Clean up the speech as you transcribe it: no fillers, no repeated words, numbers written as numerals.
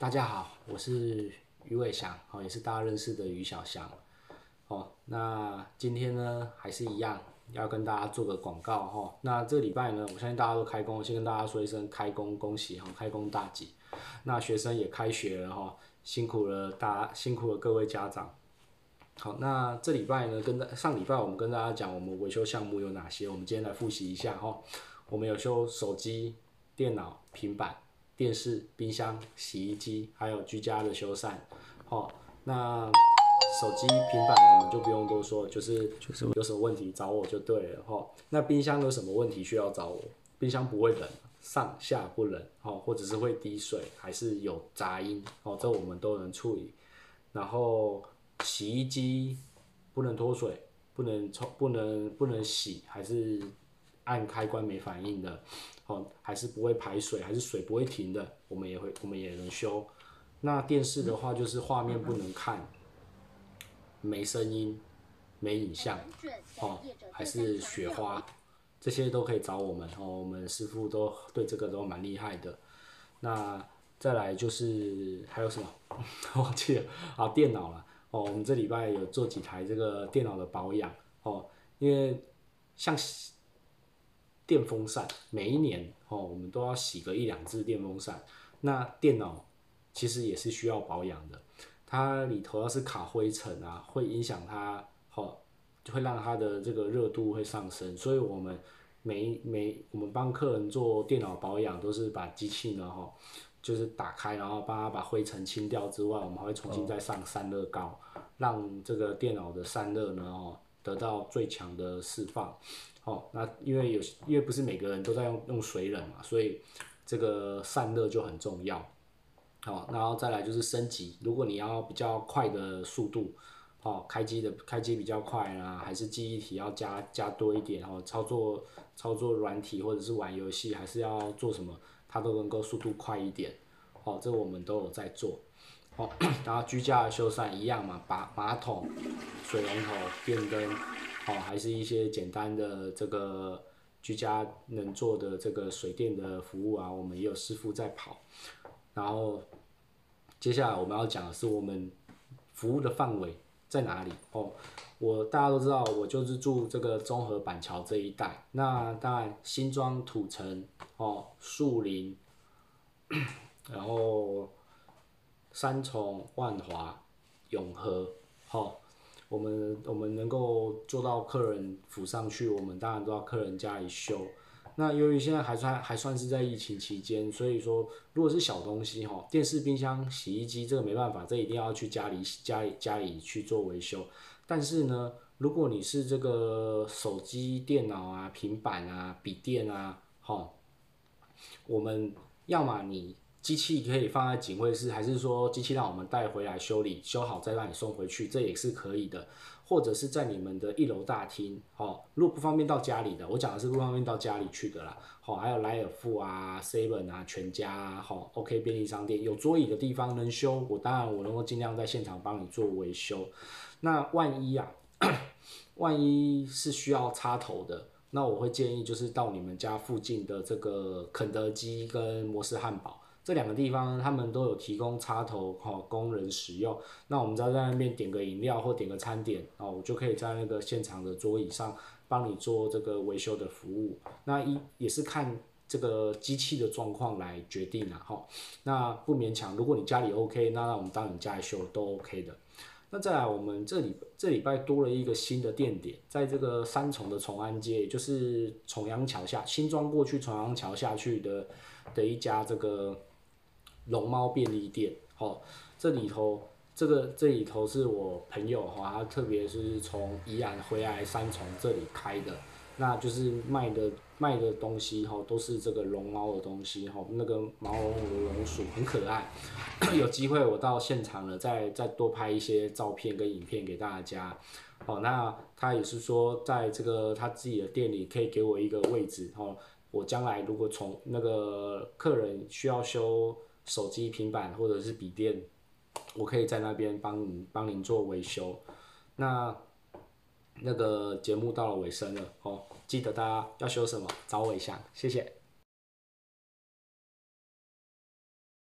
大家好，我是于伟翔，也是大家认识的于小翔。那今天呢还是一样，要跟大家做个广告。那这个礼拜呢，我相信大家都开工，先跟大家说一声开工恭喜，开工大吉。那学生也开学了，辛苦了大家，辛苦了各位家长。好，那这礼拜呢，上礼拜我们跟大家讲我们维修项目有哪些，我们今天来复习一下。我们有修手机、电脑、平板、电视、冰箱、洗衣机，还有居家的修缮。那手机、平板我们就不用多说，就是有什么问题找我就对了。那冰箱有什么问题需要找我？冰箱不会冷，上下不冷，或者是会滴水，还是有杂音，这我们都能处理。然后洗衣机不能脱水，不能洗，还是按开关没反应的，还是不会排水，还是水不会停的，我们也能修。那电视的话，就是画面不能看，没声音，没影像，还是雪花，这些都可以找我们。我们师傅都对这个都蛮厉害的。那再来就是还有什么？忘记了啊，电脑了。我们这礼拜有做几台这个电脑的保养。因为像电风扇，每一年我们都要洗个1、2次电风扇。那电脑其实也是需要保养的，它里头要是卡灰尘啊，会影响它，就会让它的这个热度会上升。所以我们我们帮客人做电脑保养，都是把机器呢，就是打开，然后帮他把灰尘清掉之外，我们还会重新再上散热膏，让这个电脑的散热呢，得到最强的释放。那因为不是每个人都在用水冷嘛，所以这个散热就很重要。然后再来就是升级，如果你要比较快的速度，开机比较快啊，还是记忆体要加多一点，操作软体或者是玩游戏，还是要做什么，它都能够速度快一点。这我们都有在做。然后居家的修缮一样嘛，把马桶、水龙头、电灯，还是一些简单的这个居家能做的这个水电的服务啊，我们也有师傅在跑。然后接下来我们要讲的是我们服务的范围在哪里。大家都知道，我就是住这个中和板桥这一带。那当然新庄、土城、树林，然后三重、万华、永和，我们能够做到客人府上去，我们当然都要客人家里修。那由于现在还算是在疫情期间，所以说如果是小东西，电视、冰箱、洗衣机这个没办法，这一定要去家里去做维修。但是呢，如果你是这个手机、电脑啊、平板啊、笔电啊，我们要么你机器可以放在警卫室，还是说机器让我们带回来修理，修好再让你送回去，这也是可以的。或者是在你们的1楼大厅，如果不方便到家里的，我讲的是不方便到家里去的啦。还有莱尔富啊、Seven 啊、全家啊、OK 便利商店有桌椅的地方能修，当然我能够尽量在现场帮你做维修。那万一是需要插头的，那我会建议就是到你们家附近的这个肯德基跟摩斯汉堡这2个地方，他们都有提供插头，供人使用。那我们只要在那边点个饮料或点个餐点，我就可以在那个现场的桌椅上帮你做这个维修的服务。那也是看这个机器的状况来决定啦，那不勉强，如果你家里 OK， 那我们当你家里修都 OK 的。那再来，我们这礼拜多了一个新的店点，在这个三重的崇安街，也就是重阳桥下，新庄过去重阳桥下去的一家这个龙猫便利店。这里头是我朋友，他特别是从宜兰回来三重这里开的，那就是卖的东西都是这个龙猫的东西，那个毛茸茸的龙鼠很可爱。有机会我到现场了，再多拍一些照片跟影片给大家。那他也是说，在这个他自己的店里可以给我一个位置，我将来如果从那个客人需要修手机、平板或者是笔电，我可以在那边帮您做维修。那个节目到了尾声了，记得大家要修什么找伟翔，谢谢。